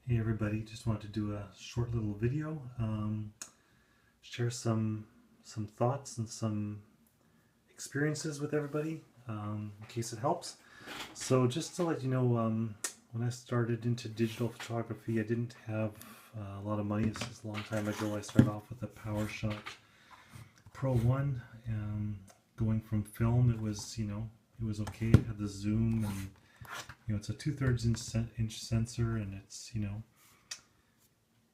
Hey everybody, just wanted to do a short little video, share some thoughts and some experiences with everybody, in case it helps. So just to let you know, when I started into digital photography, I didn't have a lot of money. This is a long time ago. I started off with a PowerShot Pro 1, going from film. It was, it was okay. It had the zoom, and it's a 2/3 inch sensor, and it's,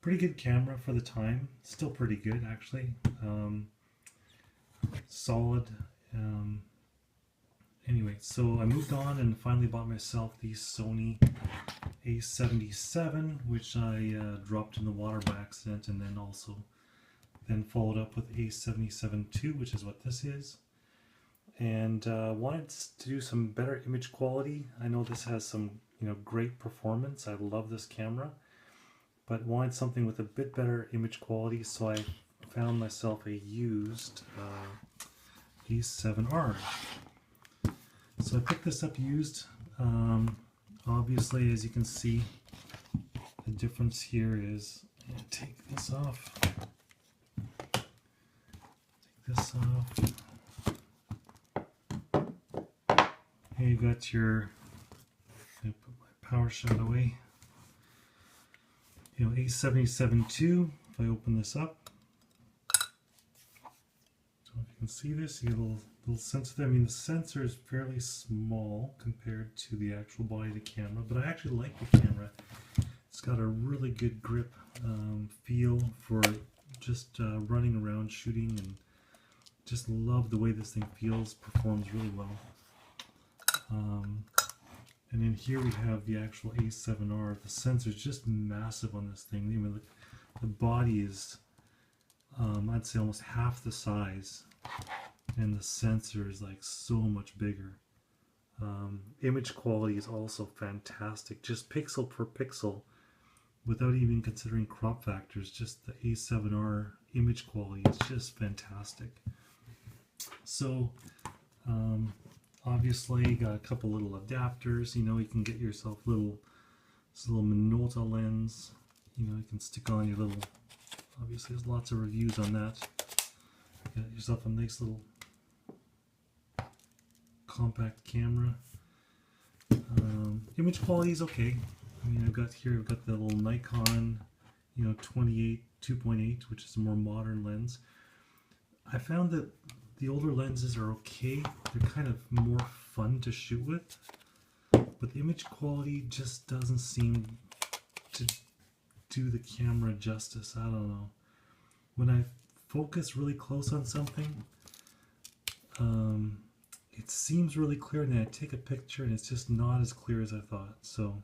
pretty good camera for the time. Still pretty good, actually. Solid. Anyway, so I moved on and finally bought myself the Sony A77, which I dropped in the water by accident, and then followed up with A77ii, which is what this is. And wanted to do some better image quality. I know this has some great performance. I love this camera, but wanted something with a bit better image quality, so I found myself a used A7R. So I picked this up used. Obviously, as you can see, the difference here is, take this off. Take this off. Here you got your, I'm gonna put my PowerShot away. A77ii, if I open this up, so if you can see this, you get a little sensor there. I mean, the sensor is fairly small compared to the actual body of the camera, but I actually like the camera. It's got a really good grip feel for just running around shooting, and just love the way this thing feels, performs really well. And then here we have the actual A7R. The sensor is just massive on this thing. Even the body is, I'd say, almost half the size, and the sensor is like so much bigger. Image quality is also fantastic, just pixel per pixel, without even considering crop factors. Just the A7R image quality is just fantastic. So, obviously, got a couple little adapters. You can get yourself this little Minolta lens. You can stick on your little. Obviously, there's lots of reviews on that. Get yourself a nice little compact camera. Image quality is okay. I mean, I've got the little Nikon, 28 2.8, which is a more modern lens. I found that the older lenses are okay. They're kind of more fun to shoot with, but the image quality just doesn't seem to do the camera justice. I don't know. When I focus really close on something, it seems really clear, and then I take a picture and it's just not as clear as I thought. So,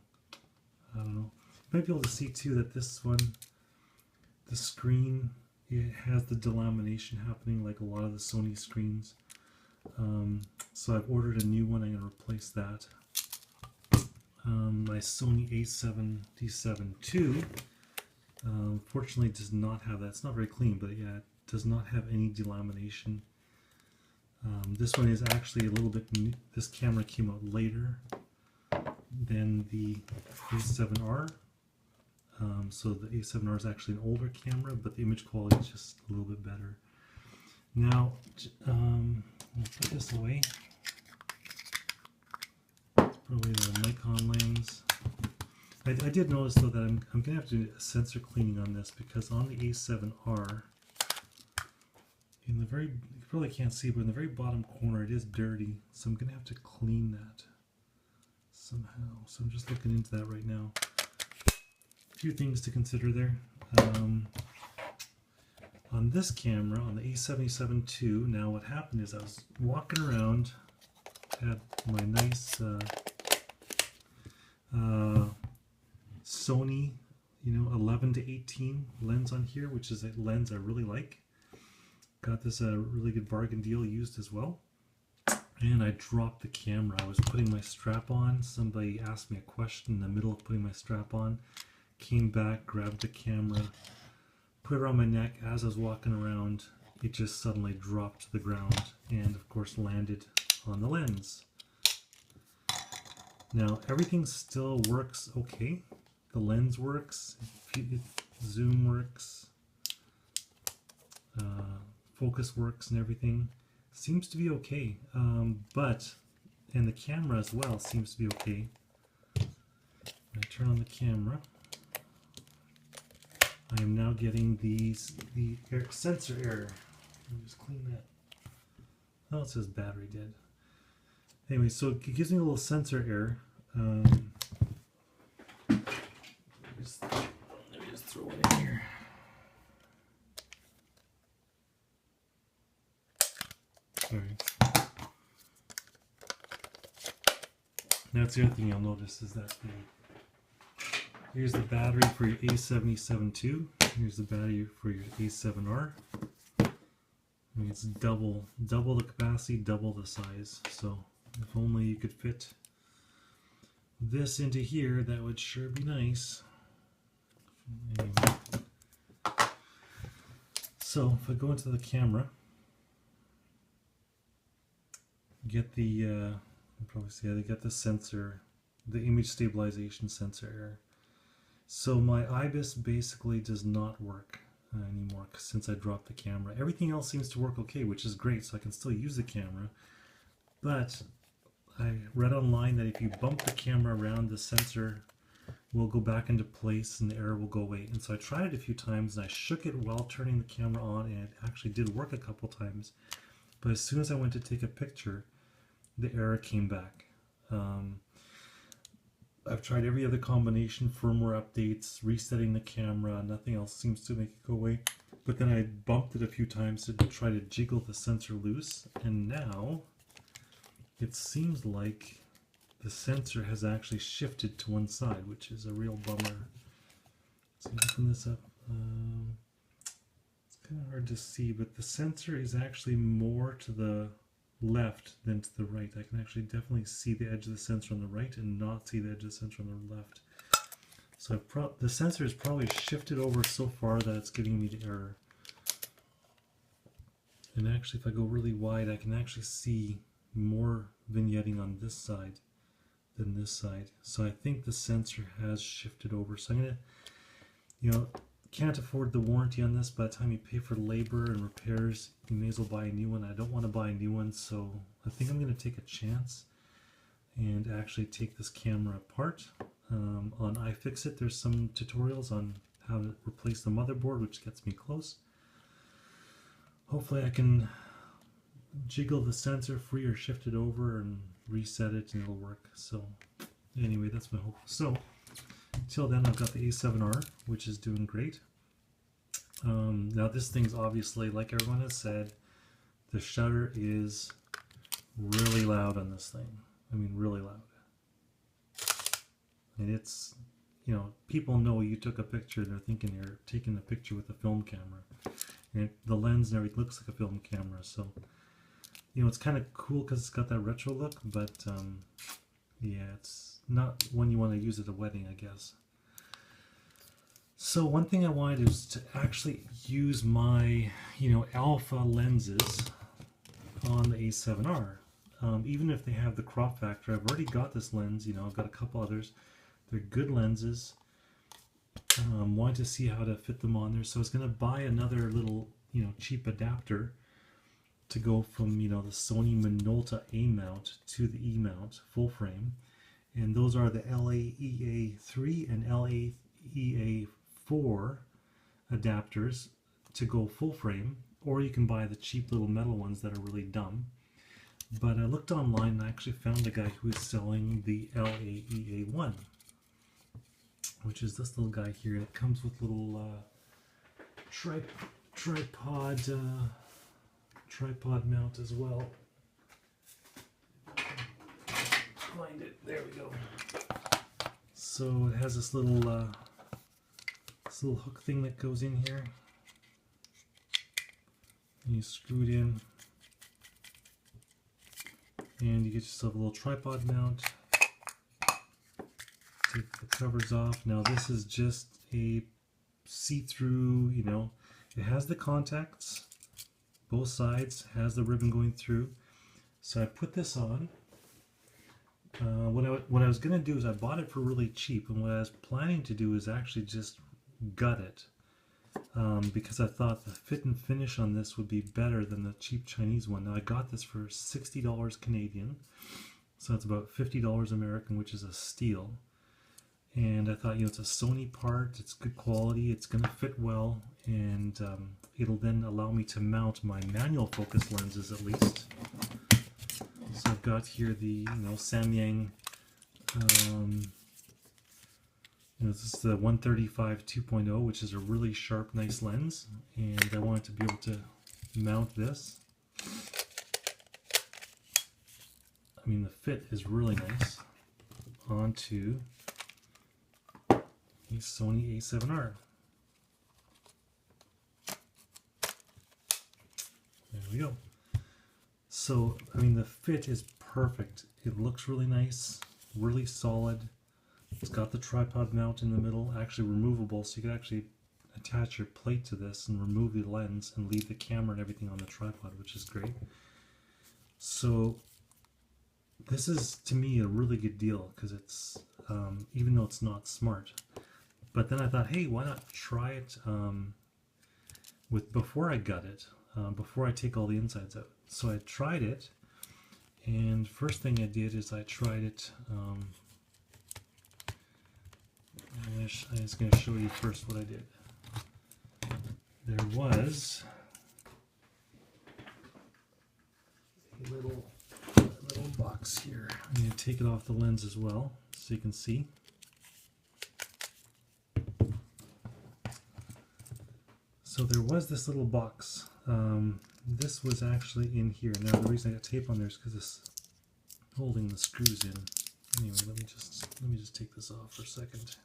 I don't know. You might be able to see too that this one, the screen, it has the delamination happening like a lot of the Sony screens. So I've ordered a new one. I'm going to replace that. My Sony A77ii fortunately does not have that. It's not very clean, but yeah, it does not have any delamination. This one is actually a little bit new. This camera came out later than the A7R. So the A7R is actually an older camera, but the image quality is just a little bit better. Now, I'll put this away. Let's put away the Nikon lens. I did notice though that I'm going to have to do a sensor cleaning on this, because on the A7R, in the you probably can't see, but in the very bottom corner it is dirty, so I'm going to have to clean that somehow. So I'm just looking into that right now. A few things to consider there. On this camera, on the A77ii, now what happened is I was walking around, had my nice Sony 11-18 lens on here, which is a lens I really like. Got this a really good bargain deal used as well. And I dropped the camera. I was putting my strap on. Somebody asked me a question in the middle of putting my strap on. Came back, grabbed the camera, put it around my neck. As I was walking around, it just suddenly dropped to the ground and of course landed on the lens. Now everything still works okay. The lens works, zoom works, focus works and everything. Seems to be okay, and the camera as well seems to be okay. When I turn on the camera, I am now getting the sensor error. Let me just clean that. Oh, it says battery dead. Anyway, so it gives me a little sensor error. Let me just throw it in here. Sorry. Now, that's the other thing you'll notice is that here's the battery for your A77ii. Here's the battery for your A7R. I mean, it's double the capacity, double the size. So if only you could fit this into here, that would sure be nice. Anyway. So if I go into the camera, get the you probably see they get the sensor, the image stabilization sensor error. So my Ibis basically does not work anymore since I dropped the camera. Everything else seems to work okay, which is great, so I can still use the camera. But I read online that if you bump the camera around, the sensor will go back into place and the error will go away. And so I tried it a few times and I shook it while turning the camera on, and it actually did work a couple times. But as soon as I went to take a picture, the error came back. I've tried every other combination, firmware updates, resetting the camera, nothing else seems to make it go away. But then I bumped it a few times to try to jiggle the sensor loose, and now it seems like the sensor has actually shifted to one side, which is a real bummer. So open this up. It's kind of hard to see, but the sensor is actually more to the left than to the right. I can actually definitely see the edge of the sensor on the right and not see the edge of the sensor on the left. So the sensor is probably shifted over so far that it's giving me the error. And actually, if I go really wide, I can actually see more vignetting on this side than this side. So I think the sensor has shifted over. So I'm gonna, can't afford the warranty on this. By the time you pay for labor and repairs, you may as well buy a new one. I don't want to buy a new one, so I think I'm going to take a chance and actually take this camera apart. On iFixit, there's some tutorials on how to replace the motherboard, which gets me close. Hopefully I can jiggle the sensor free or shift it over and reset it and it'll work. So anyway, that's my hope. So till then, I've got the A7R, which is doing great. Now this thing's obviously, like everyone has said, the shutter is really loud on this thing. I mean, really loud. And it's, people know you took a picture, they're thinking you're taking a picture with a film camera. And the lens and everything looks like a film camera, so, it's kind of cool because it's got that retro look, but, yeah, it's not one you want to use at a wedding, I guess. So one thing I wanted is to actually use my, alpha lenses on the A7R. Even if they have the crop factor, I've already got this lens, I've got a couple others. They're good lenses. Wanted to see how to fit them on there. So I was going to buy another little, cheap adapter to go from, the Sony Minolta A mount to the E mount full frame. And those are the LAEA3 and LAEA4 adapters to go full frame, or you can buy the cheap little metal ones that are really dumb. But I looked online and I actually found a guy who is selling the LAEA1, which is this little guy here. It comes with little tripod mount as well. Find it. There we go. So it has this little hook thing that goes in here. And you screw it in, and you get yourself a little tripod mount. Take the covers off. Now this is just a see-through. It has the contacts, both sides, has the ribbon going through. So I put this on. What I was going to do is I bought it for really cheap, and what I was planning to do is actually just gut it, because I thought the fit and finish on this would be better than the cheap Chinese one. Now I got this for $60 Canadian, so that's about $50 American, which is a steal. And I thought, it's a Sony part, it's good quality, it's going to fit well, and it'll then allow me to mount my manual focus lenses at least. So I've got here the Samyang, this is the 135 2.0, which is a really sharp, nice lens, and I wanted to be able to mount this. I mean, the fit is really nice onto a Sony A7R. There we go. So, I mean, the fit is perfect. It looks really nice, really solid. It's got the tripod mount in the middle, actually removable, so you can actually attach your plate to this and remove the lens and leave the camera and everything on the tripod, which is great. So this is, to me, a really good deal, because it's, even though it's not smart. But then I thought, hey, why not try it before I gut it, before I take all the insides out. So I tried it, and first thing I did is I tried it, I'm just going to show you first what I did. There was a little box here. I'm going to take it off the lens as well, so you can see. So there was this little box. This was actually in here. Now the reason I got tape on there is because it's holding the screws in. Anyway, let me just take this off for a second.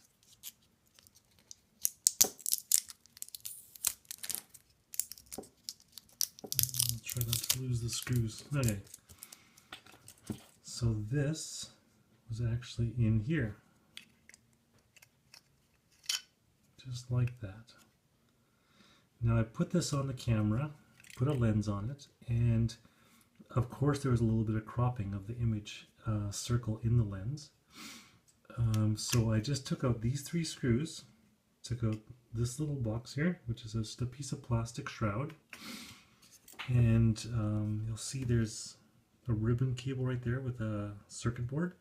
I'll try not to lose the screws. Okay. So this was actually in here. Just like that. Now I put this on the camera, put a lens on it, and of course there was a little bit of cropping of the image circle in the lens. So I just took out these 3 screws, took out this little box here, which is just a piece of plastic shroud, and you'll see there's a ribbon cable right there with a circuit board.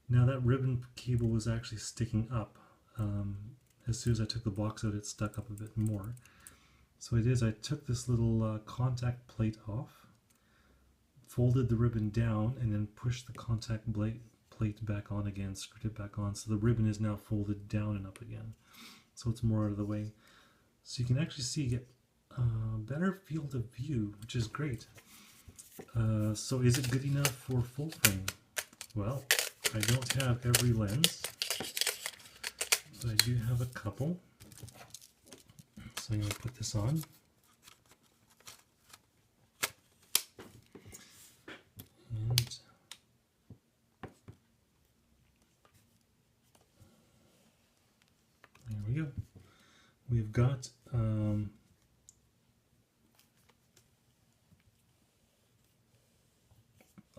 Now that ribbon cable was actually sticking up. As soon as I took the box out, it stuck up a bit more. So what I did is I took this little contact plate off, folded the ribbon down, and then pushed the contact plate back on again, screwed it back on. So the ribbon is now folded down and up again. So it's more out of the way. So you can actually see, get a better field of view, which is great. So is it good enough for full frame? Well, I don't have every lens, but I do have a couple. So I'm going to put this on. And there we go. We've got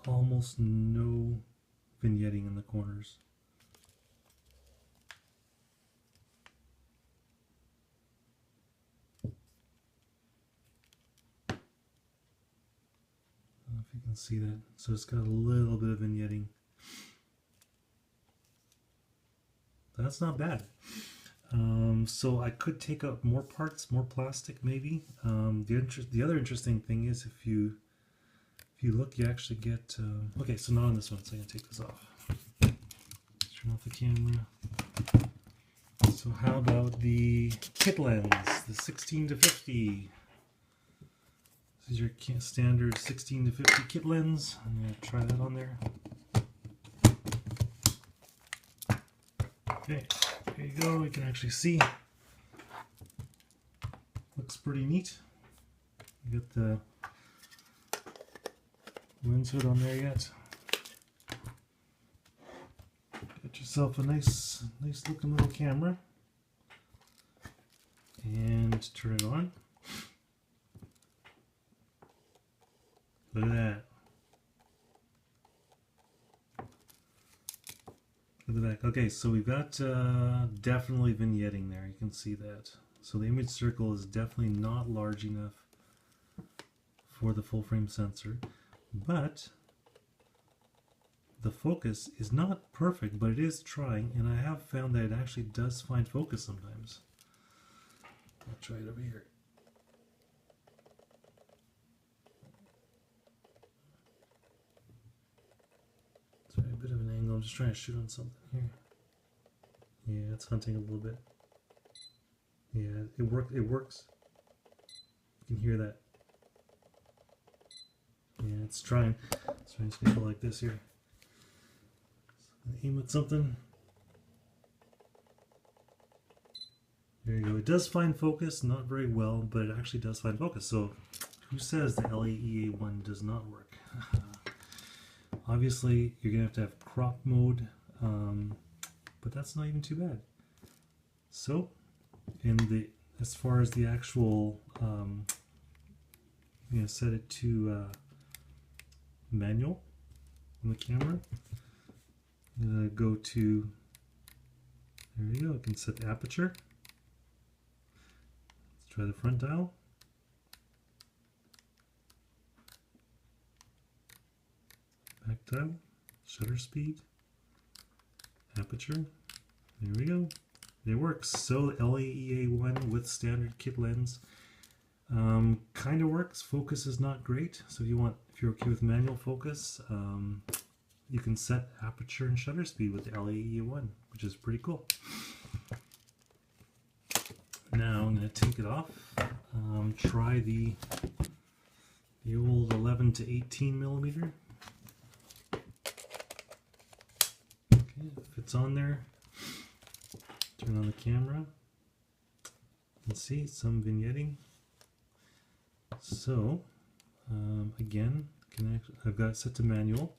almost no vignetting in the corners. I don't know if you can see that. So it's got a little bit of vignetting. That's not bad. So I could take out more parts, more plastic maybe. The other interesting thing is if you look, you actually get, okay, so not on this one, so I'm going to take this off. Turn off the camera. So how about the kit lens, the 16 to 50? This is your standard 16 to 50 kit lens. I'm going to try that on there. Okay, there you go, you can actually see. Looks pretty neat. You got the lens hood on there yet. Get yourself a nice looking little camera. And turn it on. Look at that. at the back. Okay, so we've got definitely vignetting there. You can see that. So the image circle is definitely not large enough for the full frame sensor, but the focus is not perfect, but it is trying, and I have found that it actually does find focus sometimes. I'll try it over here. Sorry, a bit of an angle. I'm just trying to shoot on something here. Yeah, it's hunting a little bit. Yeah, it works. You can hear that. Yeah, it's trying. It's trying to go like this here. So aim at something. There you go. It does find focus, not very well, but it actually does find focus. So who says the LAEA1 does not work? Obviously, you're going to have crop mode, but that's not even too bad. So, as far as the actual, set it to manual on the camera. I'm going to go to, there we go, I can set the aperture. Let's try the front dial. Back dial, shutter speed, aperture. There we go. It works. So LAEA1 with standard kit lens kind of works. Focus is not great. So if you're okay with manual focus, you can set aperture and shutter speed with the LAEA1, which is pretty cool. Now I'm going to take it off. Try the old 11 to 18 millimeter. If it's on there, turn on the camera and see some vignetting. So again, I've got it set to manual.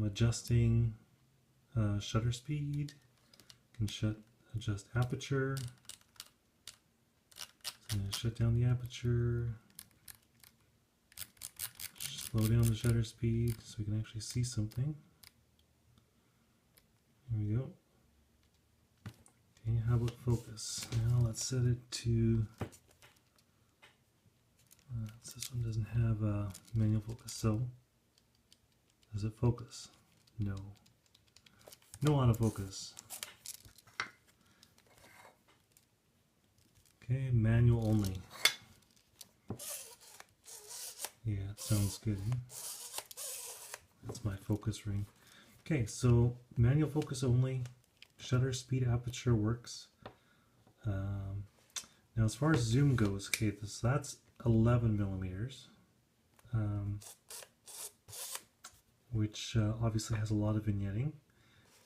Adjusting shutter speed, can adjust aperture. So I'm going to shut down the aperture, slow down the shutter speed so we can actually see something. There we go. Okay, how about focus? Now let's set it to, this one doesn't have a manual focus, so does it focus? No. No autofocus. Okay, manual only. Yeah, it sounds good. That's my focus ring. Okay, so manual focus only, shutter speed, aperture works. Now as far as zoom goes, okay, that's 11 millimeters, which obviously has a lot of vignetting,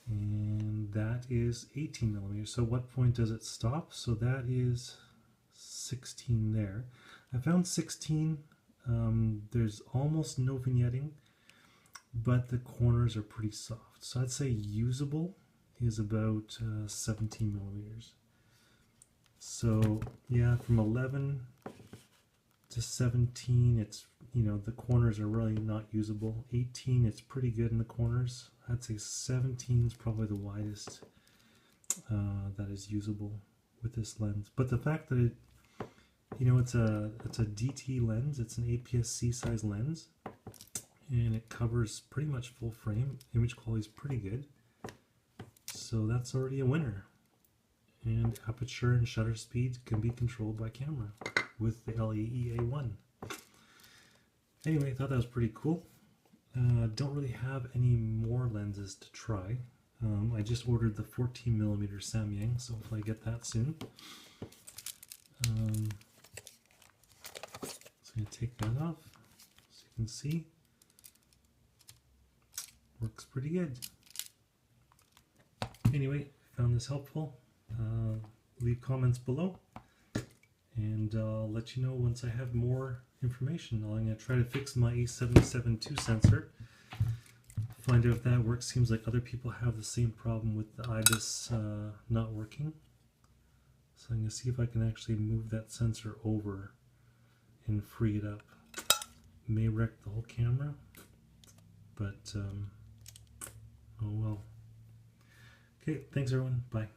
and that is 18 millimeters. So what point does it stop? So that is 16 there. I found 16, there's almost no vignetting, but the corners are pretty soft. So I'd say usable is about 17 millimeters. So yeah, from 11 to 17, it's, the corners are really not usable. 18, it's pretty good in the corners. I'd say 17 is probably the widest that is usable with this lens. But the fact that it's a DT lens, it's an APS-C size lens, and it covers pretty much full frame. Image quality is pretty good, so that's already a winner. And aperture and shutter speed can be controlled by camera with the LAEA1. Anyway, I thought that was pretty cool. Don't really have any more lenses to try. I just ordered the 14mm Samyang, so hopefully I get that soon. So I'm going to take that off, so you can see. Works pretty good. Anyway, found this helpful. Leave comments below, and I'll let you know once I have more information. I'm going to try to fix my A77ii sensor, find out if that works. Seems like other people have the same problem with the Ibis not working. So I'm going to see if I can actually move that sensor over and free it up. May wreck the whole camera, but Oh well. Okay, thanks everyone. Bye.